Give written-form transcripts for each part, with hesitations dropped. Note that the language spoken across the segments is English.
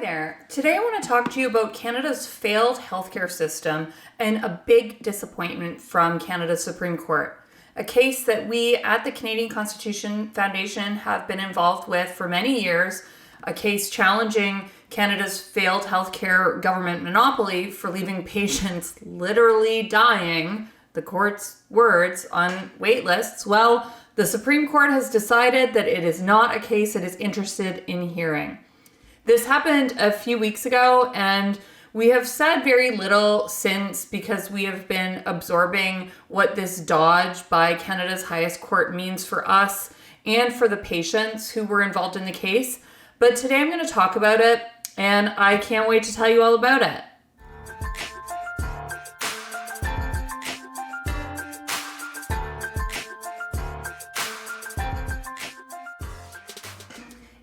there. Today I want to talk to you about Canada's failed healthcare system and a big disappointment from Canada's Supreme Court. A case that we at the Canadian Constitution Foundation have been involved with for many years, a case challenging Canada's failed healthcare government monopoly for leaving patients literally dying, the court's words, on wait lists. Well, the Supreme Court has decided that it is not a case it is interested in hearing. This happened a few weeks ago, and we have said very little since because we have been absorbing what this dodge by Canada's highest court means for us and for the patients who were involved in the case. But today I'm going to talk about it, and I can't wait to tell you all about it.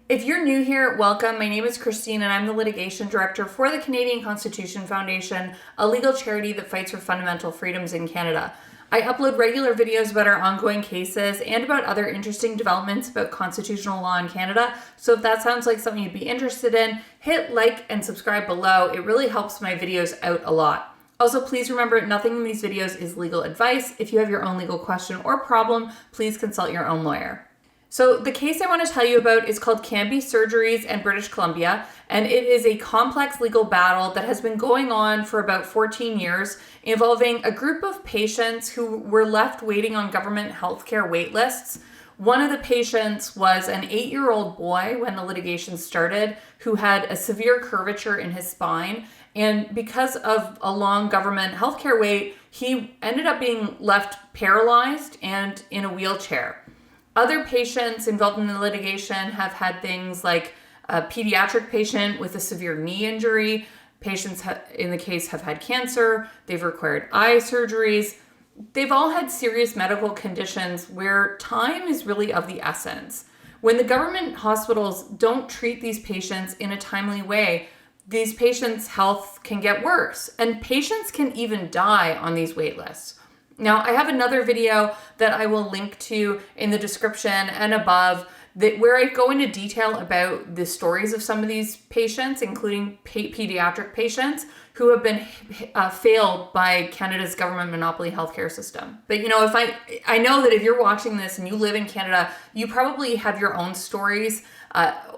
If you're new here, welcome. My name is Christine and I'm the litigation director for the Canadian Constitution Foundation, a legal charity that fights for fundamental freedoms in Canada. I upload regular videos about our ongoing cases and about other interesting developments about constitutional law in Canada. So if that sounds like something you'd be interested in, hit like and subscribe below. It really helps my videos out a lot. Also, please remember, nothing in these videos is legal advice. If you have your own legal question or problem, please consult your own lawyer. So the case I want to tell you about is called Cambie Surgeries in British Columbia, and it is a complex legal battle that has been going on for about 14 years, involving a group of patients who were left waiting on government healthcare wait lists. One of the patients was an 8-year-old boy when the litigation started who had a severe curvature in his spine, and because of a long government healthcare wait, he ended up being left paralyzed and in a wheelchair. Other patients involved in the litigation have had things like a pediatric patient with a severe knee injury. Patients in the case have had cancer. They've required eye surgeries. They've all had serious medical conditions where time is really of the essence. When the government hospitals don't treat these patients in a timely way, these patients' health can get worse, and patients can even die on these wait lists. Now, I have another video that I will link to in the description and above where I go into detail about the stories of some of these patients, including pediatric patients who have been failed by Canada's government monopoly healthcare system. But if I know that if you're watching this and you live in Canada, you probably have your own stories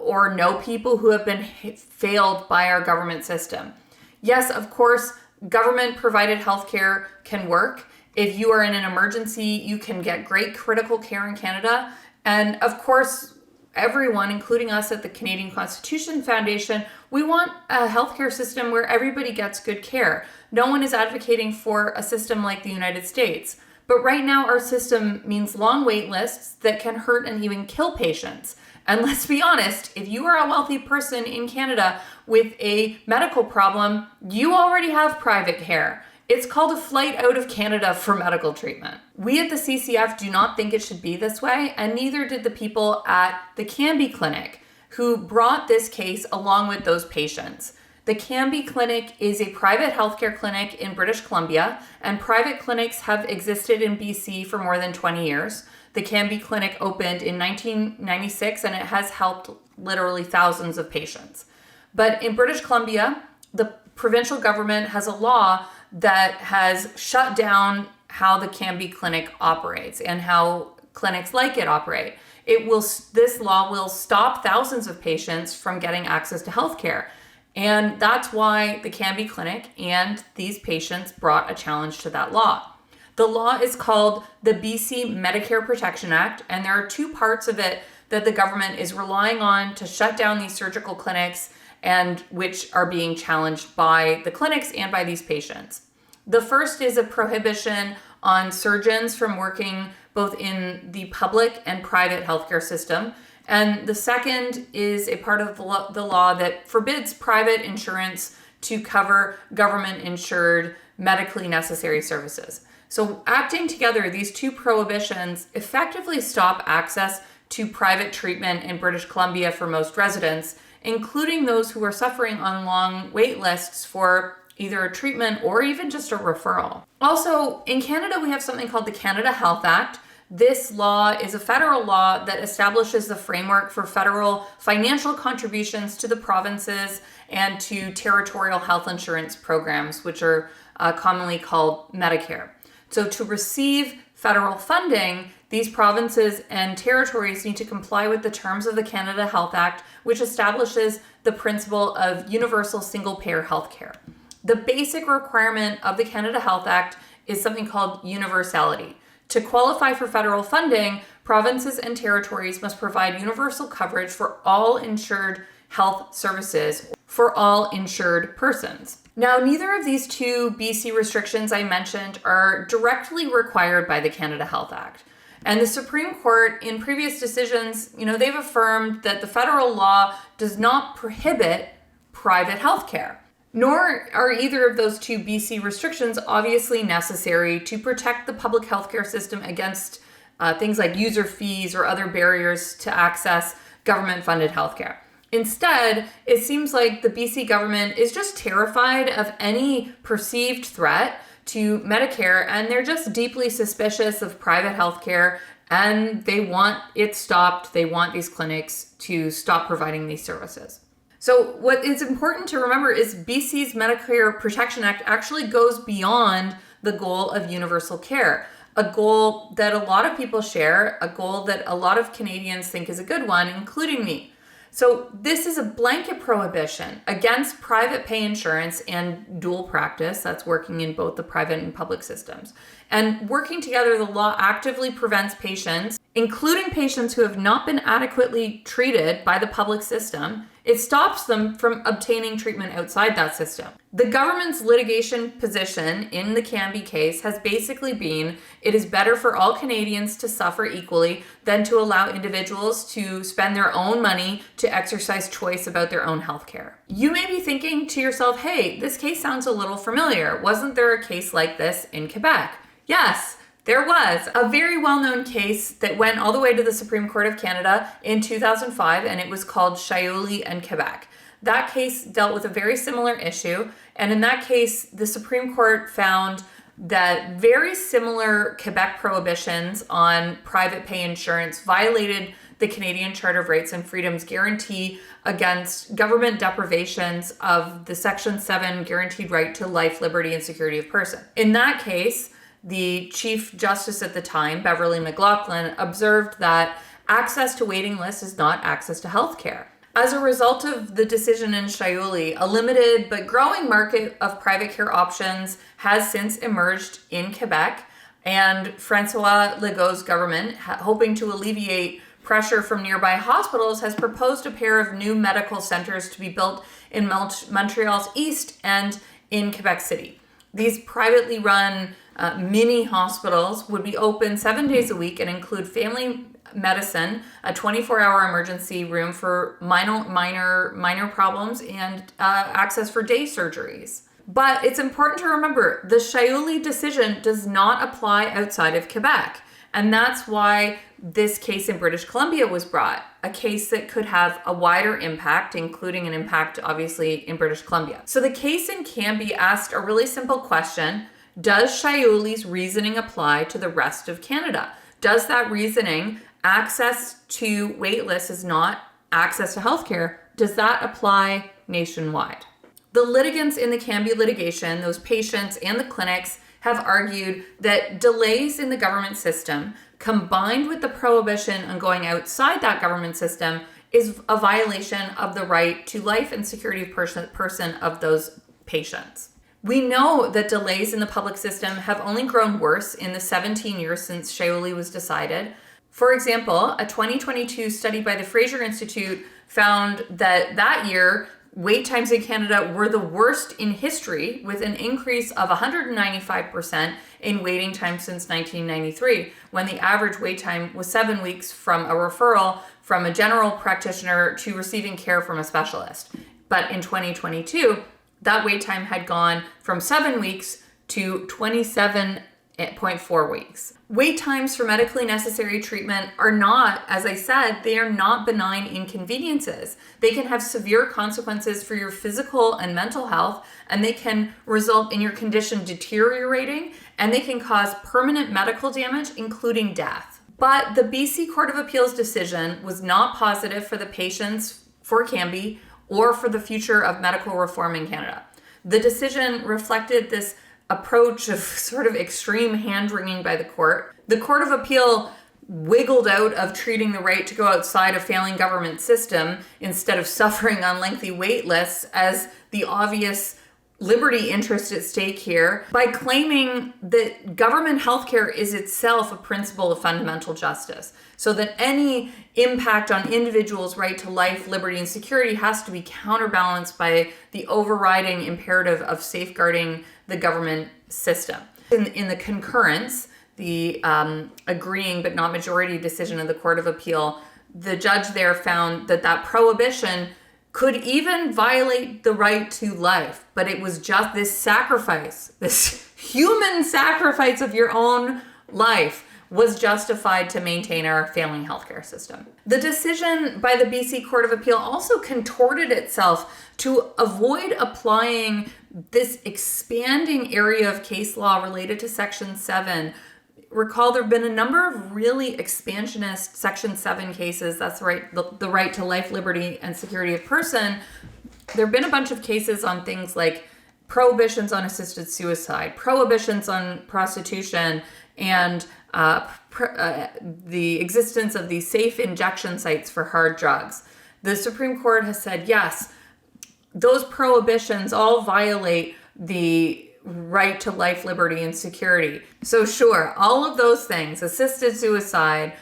or know people who have been failed by our government system. Yes, of course, government provided healthcare can work. If you are in an emergency, you can get great critical care in Canada. And of course, everyone, including us at the Canadian Constitution Foundation, we want a healthcare system where everybody gets good care. No one is advocating for a system like the United States. But right now, our system means long wait lists that can hurt and even kill patients. And let's be honest, if you are a wealthy person in Canada with a medical problem, you already have private care. It's called a flight out of Canada for medical treatment. We at the CCF do not think it should be this way, and neither did the people at the Canby Clinic who brought this case along with those patients. The Canby Clinic is a private healthcare clinic in British Columbia, and private clinics have existed in BC for more than 20 years. The Canby Clinic opened in 1996, and it has helped literally thousands of patients. But in British Columbia, the provincial government has a law that has shut down how the Canby Clinic operates and how clinics like it operate. This law will stop thousands of patients from getting access to healthcare. And that's why the Canby Clinic and these patients brought a challenge to that law. The law is called the BC Medicare Protection Act, and there are two parts of it that the government is relying on to shut down these surgical clinics, and which are being challenged by the clinics and by these patients. The first is a prohibition on surgeons from working both in the public and private healthcare system. And the second is a part of the law that forbids private insurance to cover government-insured medically necessary services. So acting together, these two prohibitions effectively stop access to private treatment in British Columbia for most residents, including those who are suffering on long wait lists for either a treatment or even just a referral. Also, in Canada, we have something called the Canada Health Act This law is a federal law that establishes the framework for federal financial contributions to the provinces and to territorial health insurance programs, which are commonly called Medicare. So to receive federal funding, these provinces and territories need to comply with the terms of the Canada Health Act, which establishes the principle of universal single-payer healthcare. The basic requirement of the Canada Health Act is something called universality. To qualify for federal funding, provinces and territories must provide universal coverage for all insured health services for all insured persons. Now, neither of these two BC restrictions I mentioned are directly required by the Canada Health Act. And the Supreme Court, in previous decisions, they've affirmed that the federal law does not prohibit private health care. Nor are either of those two BC restrictions obviously necessary to protect the public healthcare system against things like user fees or other barriers to access government-funded healthcare. Instead, it seems like the BC government is just terrified of any perceived threat to Medicare, and they're just deeply suspicious of private healthcare, and they want it stopped. They want these clinics to stop providing these services. So what is important to remember is BC's Medicare Protection Act actually goes beyond the goal of universal care, a goal that a lot of people share, a goal that a lot of Canadians think is a good one, including me. So this is a blanket prohibition against private pay insurance and dual practice, that's working in both the private and public systems. And working together, the law actively prevents patients, including patients who have not been adequately treated by the public system. It stops them from obtaining treatment outside that system. The government's litigation position in the Cambie case has basically been it is better for all Canadians to suffer equally than to allow individuals to spend their own money to exercise choice about their own health care. You may be thinking to yourself, hey, this case sounds a little familiar. Wasn't there a case like this in Quebec? Yes. There was a very well-known case that went all the way to the Supreme Court of Canada in 2005, and it was called Shayoli and Quebec. That case dealt with a very similar issue, and in that case, the Supreme Court found that very similar Quebec prohibitions on private pay insurance violated the Canadian Charter of Rights and Freedoms guarantee against government deprivations of the Section 7 guaranteed right to life, liberty, and security of person. In that case, the Chief Justice at the time, Beverly McLaughlin, observed that access to waiting lists is not access to health care. As a result of the decision in Chaoulli, a limited but growing market of private care options has since emerged in Quebec, and François Legault's government, hoping to alleviate pressure from nearby hospitals, has proposed a pair of new medical centers to be built in Montreal's east and in Quebec City. These privately run mini hospitals would be open 7 days a week and include family medicine, a 24-hour emergency room for minor problems, and access for day surgeries. But it's important to remember the Chaoulli decision does not apply outside of Quebec. And that's why this case in British Columbia was brought, a case that could have a wider impact, including an impact, obviously, in British Columbia. So the case in Cambie asked a really simple question. Does Chaoulli's reasoning apply to the rest of Canada? Does that reasoning, access to wait lists is not access to healthcare, does that apply nationwide? The litigants in the Cambie litigation, those patients and the clinics, have argued that delays in the government system, combined with the prohibition on going outside that government system, is a violation of the right to life and security of person of those patients. We know that delays in the public system have only grown worse in the 17 years since Shayoli was decided. For example, a 2022 study by the Fraser Institute found that year, wait times in Canada were the worst in history, with an increase of 195% in waiting time since 1993, when the average wait time was 7 weeks from a referral from a general practitioner to receiving care from a specialist. But in 2022, that wait time had gone from 7 weeks to 27.4 weeks. Wait times for medically necessary treatment are not, as I said, they are not benign inconveniences. They can have severe consequences for your physical and mental health, and they can result in your condition deteriorating, and they can cause permanent medical damage, including death. But the BC Court of Appeals decision was not positive for the patients for Cambie or for the future of medical reform in Canada. The decision reflected this approach of sort of extreme hand-wringing by the court. The Court of Appeal wiggled out of treating the right to go outside a failing government system instead of suffering on lengthy wait lists as the obvious liberty interest at stake here by claiming that government healthcare is itself a principle of fundamental justice, so that any impact on individuals' right to life, liberty, and security has to be counterbalanced by the overriding imperative of safeguarding the government system. In the concurrence, the agreeing but not majority decision of the Court of Appeal, the judge there found that prohibition could even violate the right to life, but it was just this sacrifice, this human sacrifice of your own life was justified to maintain our failing healthcare system. The decision by the BC Court of Appeal also contorted itself to avoid applying this expanding area of case law related to Section 7. Recall, there have been a number of really expansionist Section 7 cases. That's right, the right to life, liberty, and security of person. There have been a bunch of cases on things like prohibitions on assisted suicide, prohibitions on prostitution, and the existence of these safe injection sites for hard drugs. The Supreme Court has said, yes, those prohibitions all violate the right to life, liberty, and security. So sure, all of those things, assisted suicide,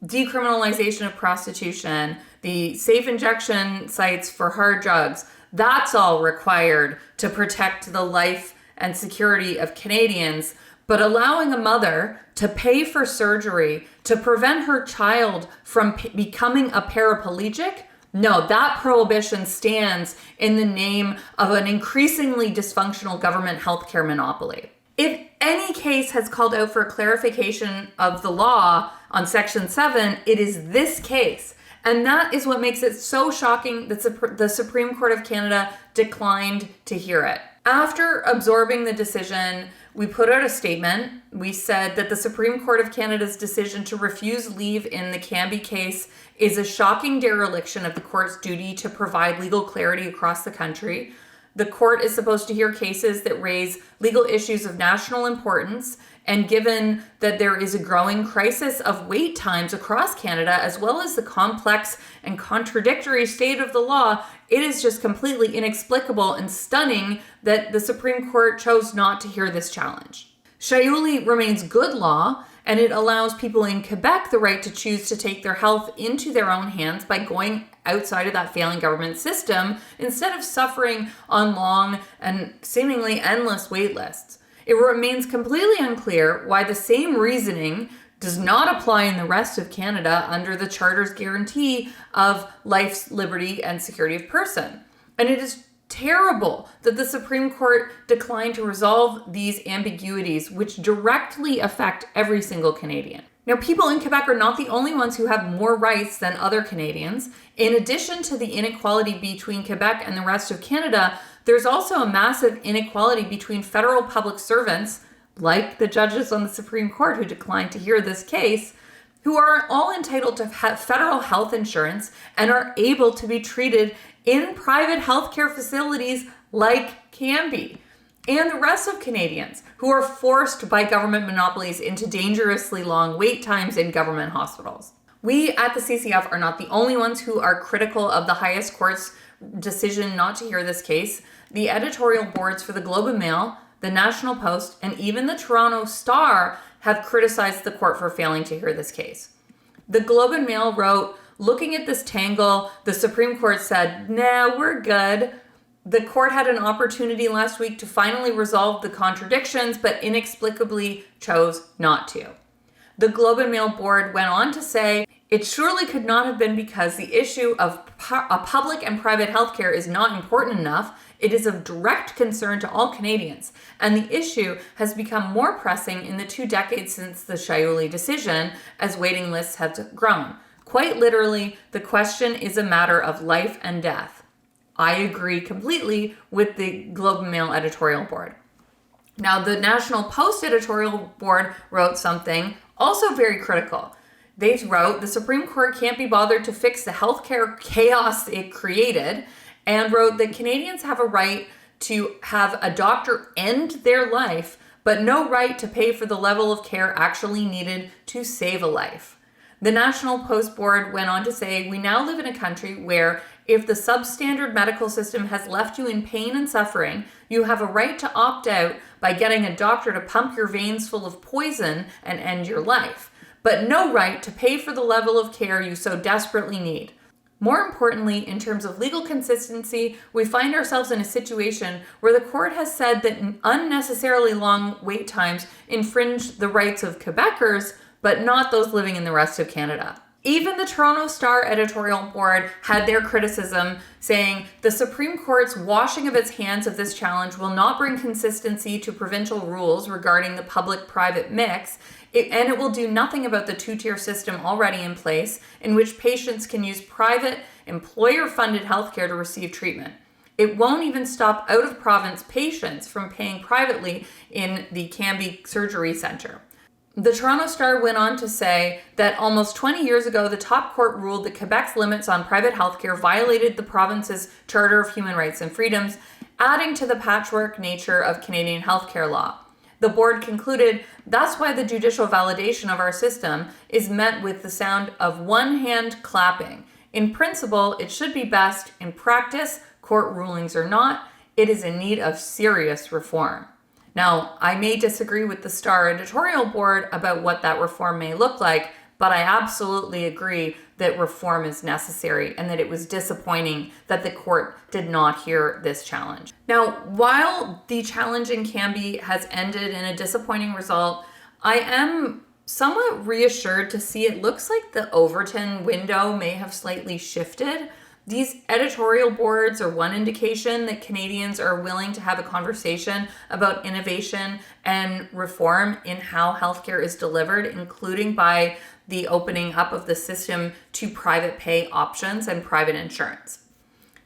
decriminalization of prostitution, the safe injection sites for hard drugs, that's all required to protect the life and security of Canadians. But allowing a mother to pay for surgery to prevent her child from becoming a paraplegic, no, that prohibition stands in the name of an increasingly dysfunctional government healthcare monopoly. If any case has called out for clarification of the law on Section 7, it is this case. And that is what makes it so shocking that the Supreme Court of Canada declined to hear it. After absorbing the decision, we put out a statement. We said that the Supreme Court of Canada's decision to refuse leave in the Canby case is a shocking dereliction of the court's duty to provide legal clarity across the country. The court is supposed to hear cases that raise legal issues of national importance, and given that there is a growing crisis of wait times across Canada, as well as the complex and contradictory state of the law, it is just completely inexplicable and stunning that the Supreme Court chose not to hear this challenge. Shayoli remains good law, and it allows people in Quebec the right to choose to take their health into their own hands by going outside of that failing government system instead of suffering on long and seemingly endless wait lists. It remains completely unclear why the same reasoning does not apply in the rest of Canada under the Charter's guarantee of life's liberty and security of person. And it is terrible that the Supreme Court declined to resolve these ambiguities, which directly affect every single Canadian. Now, people in Quebec are not the only ones who have more rights than other Canadians. In addition to the inequality between Quebec and the rest of Canada, there's also a massive inequality between federal public servants, like the judges on the Supreme Court who declined to hear this case, who are all entitled to federal health insurance and are able to be treated in private healthcare facilities like Cambie, and the rest of Canadians who are forced by government monopolies into dangerously long wait times in government hospitals. We at the CCF are not the only ones who are critical of the highest court's decision not to hear this case. The editorial boards for the Globe and Mail, the National Post, and even the Toronto Star have criticized the court for failing to hear this case. The Globe and Mail wrote, "Looking at this tangle, the Supreme Court said, nah, we're good. The court had an opportunity last week to finally resolve the contradictions, but inexplicably chose not to." The Globe and Mail board went on to say, "It surely could not have been because the issue of public and private healthcare is not important enough. It is of direct concern to all Canadians, and the issue has become more pressing in the 2 decades since the Shayoli decision as waiting lists have grown. Quite literally, the question is a matter of life and death." I agree completely with the Globe and Mail editorial board. Now, the National Post editorial board wrote something Also very critical. They wrote, the Supreme Court can't be bothered to fix the healthcare chaos it created, and wrote that Canadians have a right to have a doctor end their life, but no right to pay for the level of care actually needed to save a life. The National Post Board went on to say, we now live in a country where if the substandard medical system has left you in pain and suffering, you have a right to opt out by getting a doctor to pump your veins full of poison and end your life, but no right to pay for the level of care you so desperately need. More importantly, in terms of legal consistency, we find ourselves in a situation where the court has said that unnecessarily long wait times infringe the rights of Quebecers, but not those living in the rest of Canada. Even the Toronto Star editorial board had their criticism, saying the Supreme Court's washing of its hands of this challenge will not bring consistency to provincial rules regarding the public-private mix, and it will do nothing about the two-tier system already in place, in which patients can use private, employer-funded healthcare to receive treatment. It won't even stop out-of-province patients from paying privately in the Cambie Surgery Centre. The Toronto Star went on to say that almost 20 years ago, the top court ruled that Quebec's limits on private healthcare violated the province's Charter of Human Rights and Freedoms, adding to the patchwork nature of Canadian healthcare law. The board concluded that's why the judicial validation of our system is met with the sound of one hand clapping. In principle, it should be best. In practice, court rulings or not, it is in need of serious reform. Now, I may disagree with the Star editorial board about what that reform may look like, but I absolutely agree that reform is necessary and that it was disappointing that the court did not hear this challenge. Now, while the challenge in Cambie has ended in a disappointing result, I am somewhat reassured to see it looks like the Overton window may have slightly shifted. These editorial boards are one indication that Canadians are willing to have a conversation about innovation and reform in how healthcare is delivered, including by the opening up of the system to private pay options and private insurance.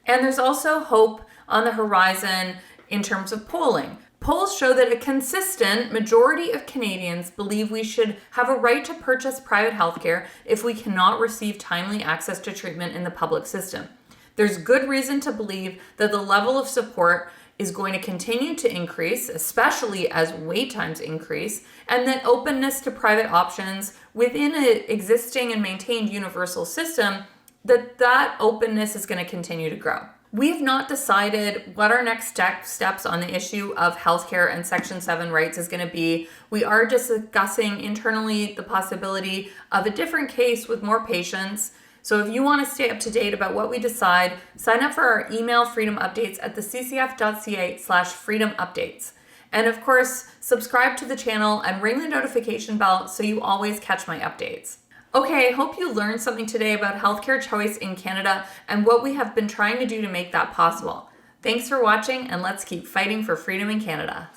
And there's also hope on the horizon in terms of polling. Polls show that a consistent majority of Canadians believe we should have a right to purchase private healthcare if we cannot receive timely access to treatment in the public system. There's good reason to believe that the level of support is going to continue to increase, especially as wait times increase, and that openness to private options within an existing and maintained universal system, that openness is going to continue to grow. We have not decided what our next steps on the issue of healthcare and Section 7 rights is going to be. We are discussing internally the possibility of a different case with more patients. So if you want to stay up to date about what we decide, sign up for our email freedom updates at theccf.ca/freedom updates. And of course, subscribe to the channel and ring the notification bell so you always catch my updates. Okay, I hope you learned something today about healthcare choice in Canada and what we have been trying to do to make that possible. Thanks for watching, and let's keep fighting for freedom in Canada.